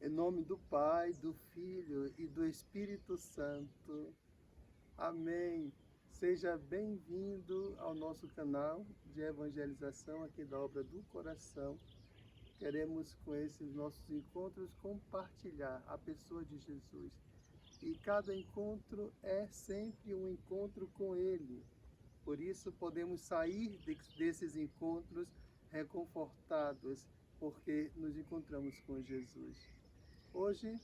Em nome do Pai, do Filho e do Espírito Santo. Amém. Seja bem-vindo ao nosso canal de evangelização aqui da Obra do Coração. Queremos, com esses nossos encontros, compartilhar a pessoa de Jesus. E cada encontro é sempre um encontro com Ele. Por isso, podemos sair desses encontros reconfortados, porque nos encontramos com Jesus. Hoje,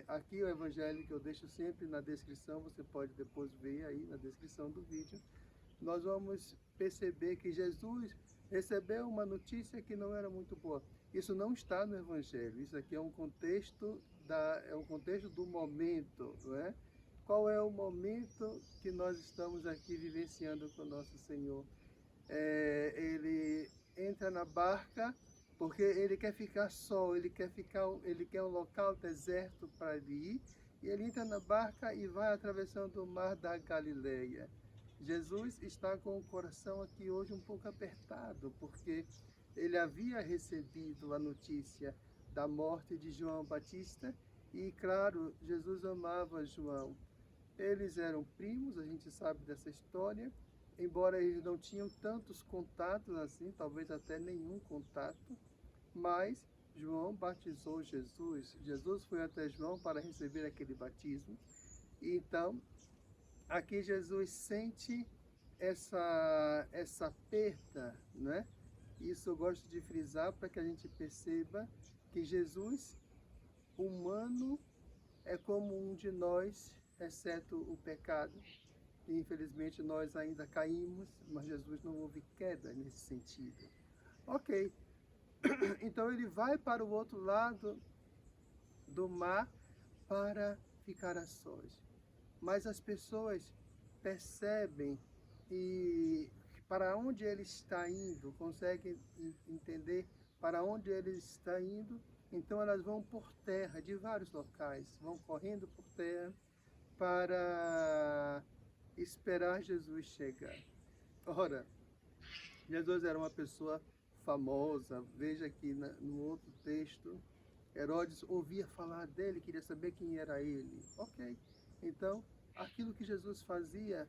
aqui o evangelho que eu deixo sempre na descrição, você pode depois ver aí na descrição do vídeo, nós vamos perceber que Jesus recebeu uma notícia que não era muito boa. Isso não está no evangelho, isso aqui é um contexto, do momento, não é? Qual é o momento que nós estamos aqui vivenciando com o nosso Senhor? Ele entra na barca porque ele quer ficar só, ele quer um local deserto para ele ir, e ele entra na barca e vai atravessando o mar da Galileia. Jesus está com o coração aqui hoje um pouco apertado, porque ele havia recebido a notícia da morte de João Batista, e claro, Jesus amava João. Eles eram primos, a gente sabe dessa história, embora eles não tinham tantos contatos assim, talvez até nenhum contato, mas João batizou Jesus. Jesus foi até João para receber aquele batismo. E então, aqui Jesus sente essa perda, né? Isso eu gosto de frisar para que a gente perceba que Jesus, humano, é como um de nós, exceto o pecado. E, infelizmente, nós ainda caímos, mas Jesus não houve queda nesse sentido. Ok, então ele vai para o outro lado do mar para ficar a sós. Mas as pessoas percebem e para onde ele está indo, conseguem entender para onde ele está indo, então elas vão por terra de vários locais, vão correndo por terra para esperar Jesus chegar. Ora, Jesus era uma pessoa famosa. Veja aqui no outro texto, Herodes ouvia falar dele, queria saber quem era ele. Ok, então aquilo que Jesus fazia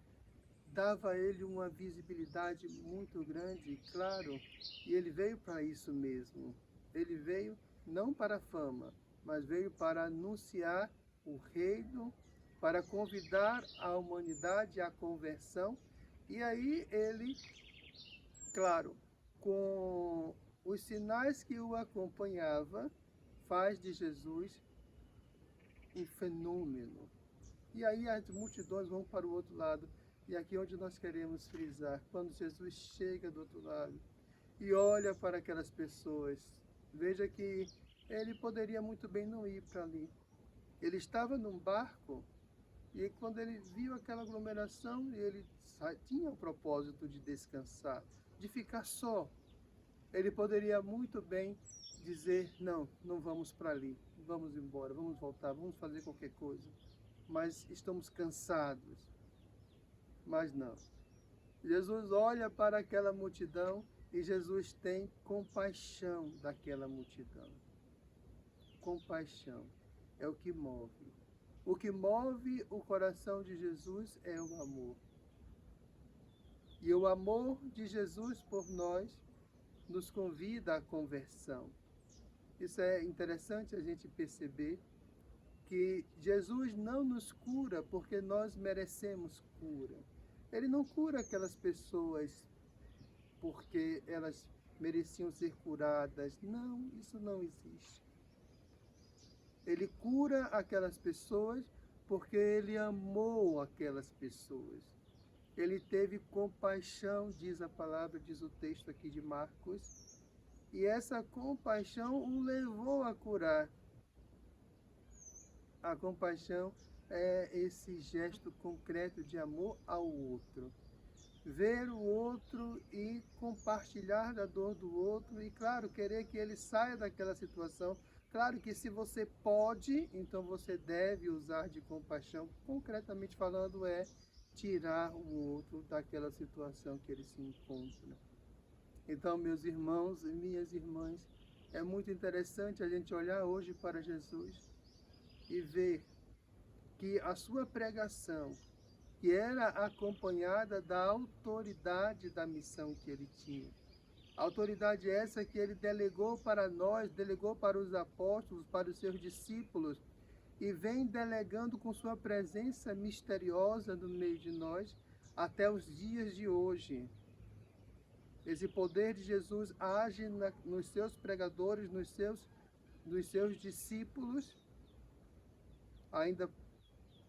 dava a ele uma visibilidade muito grande, claro, e ele veio para isso mesmo. Ele veio não para a fama, mas veio para anunciar o reino, para convidar a humanidade à conversão. E aí ele, claro, com os sinais que o acompanhava, faz de Jesus um fenômeno. E aí as multidões vão para o outro lado. E aqui é onde nós queremos frisar, quando Jesus chega do outro lado e olha para aquelas pessoas, veja que ele poderia muito bem não ir para ali. Ele estava num barco, e quando ele viu aquela aglomeração, ele tinha o propósito de descansar, de ficar só. Ele poderia muito bem dizer, não, não vamos para ali, vamos embora, vamos voltar, vamos fazer qualquer coisa. Mas estamos cansados. Mas não. Jesus olha para aquela multidão e Jesus tem compaixão daquela multidão. Compaixão é o que move. O que move o coração de Jesus é o amor. E o amor de Jesus por nós nos convida à conversão. Isso é interessante a gente perceber, que Jesus não nos cura porque nós merecemos cura. Ele não cura aquelas pessoas porque elas mereciam ser curadas. Não, isso não existe. Ele cura aquelas pessoas porque ele amou aquelas pessoas. Ele teve compaixão, diz a palavra, diz o texto aqui de Marcos, e essa compaixão o levou a curar. A compaixão é esse gesto concreto de amor ao outro. Ver o outro e compartilhar da dor do outro e, claro, querer que ele saia daquela situação. Claro que se você pode, então você deve usar de compaixão. Concretamente falando, é tirar o outro daquela situação que ele se encontra. Então, meus irmãos e minhas irmãs, é muito interessante a gente olhar hoje para Jesus e ver que a sua pregação, que era acompanhada da autoridade da missão que ele tinha. Autoridade essa que ele delegou para nós, delegou para os apóstolos, para os seus discípulos, e vem delegando com sua presença misteriosa no meio de nós até os dias de hoje. Esse poder de Jesus age nos seus pregadores, nos seus discípulos, ainda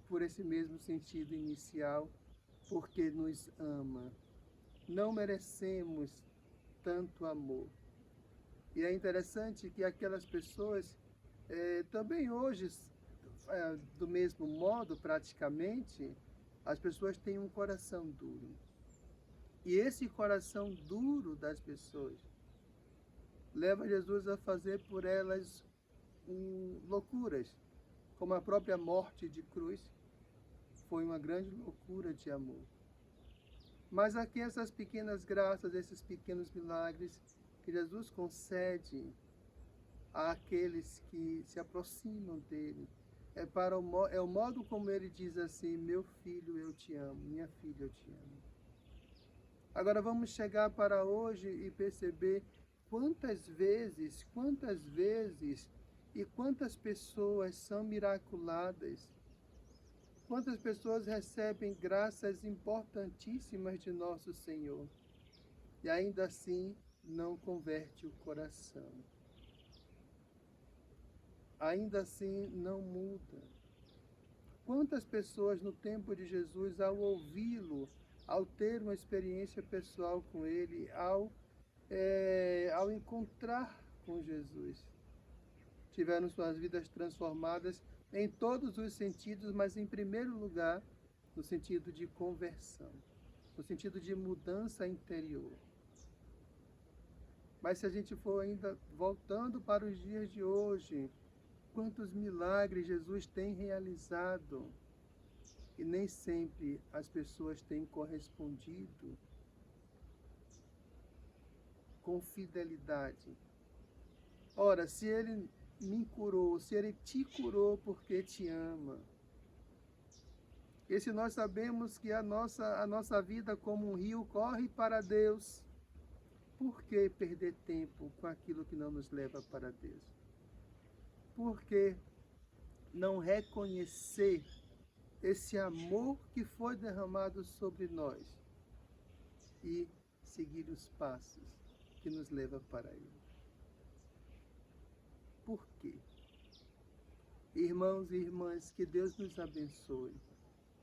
por esse mesmo sentido inicial, porque nos ama. Não merecemos tanto amor. E é interessante que aquelas pessoas, também hoje, do mesmo modo, praticamente, as pessoas têm um coração duro. E esse coração duro das pessoas leva Jesus a fazer por elas loucuras, como a própria morte de cruz foi uma grande loucura de amor. Mas aqui essas pequenas graças, esses pequenos milagres que Jesus concede àqueles que se aproximam dele, é o modo como ele diz assim: meu filho, eu te amo, minha filha, eu te amo. Agora vamos chegar para hoje e perceber quantas vezes e quantas pessoas são miraculadas, quantas pessoas recebem graças importantíssimas de nosso Senhor e ainda assim não converte o coração. Ainda assim não muda. Quantas pessoas no tempo de Jesus, ao ouvi-lo, ao ter uma experiência pessoal com ele, ao encontrar com Jesus, tiveram suas vidas transformadas em todos os sentidos, mas em primeiro lugar no sentido de conversão, no sentido de mudança interior. Mas se a gente for ainda voltando para os dias de hoje, quantos milagres Jesus tem realizado e nem sempre as pessoas têm correspondido com fidelidade. Ora, se ele me curou, se ele te curou porque te ama, e se nós sabemos que a nossa vida como um rio corre para Deus, por que perder tempo com aquilo que não nos leva para Deus? Por que não reconhecer esse amor que foi derramado sobre nós e seguir os passos que nos levam para Ele? Por quê? Irmãos e irmãs, que Deus nos abençoe,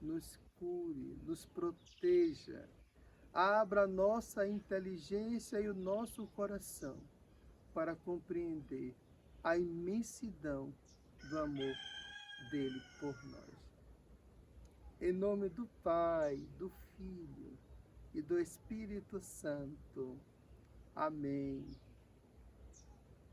nos cure, nos proteja, abra nossa inteligência e o nosso coração para compreender a imensidão do amor dele por nós. Em nome do Pai, do Filho e do Espírito Santo. Amém.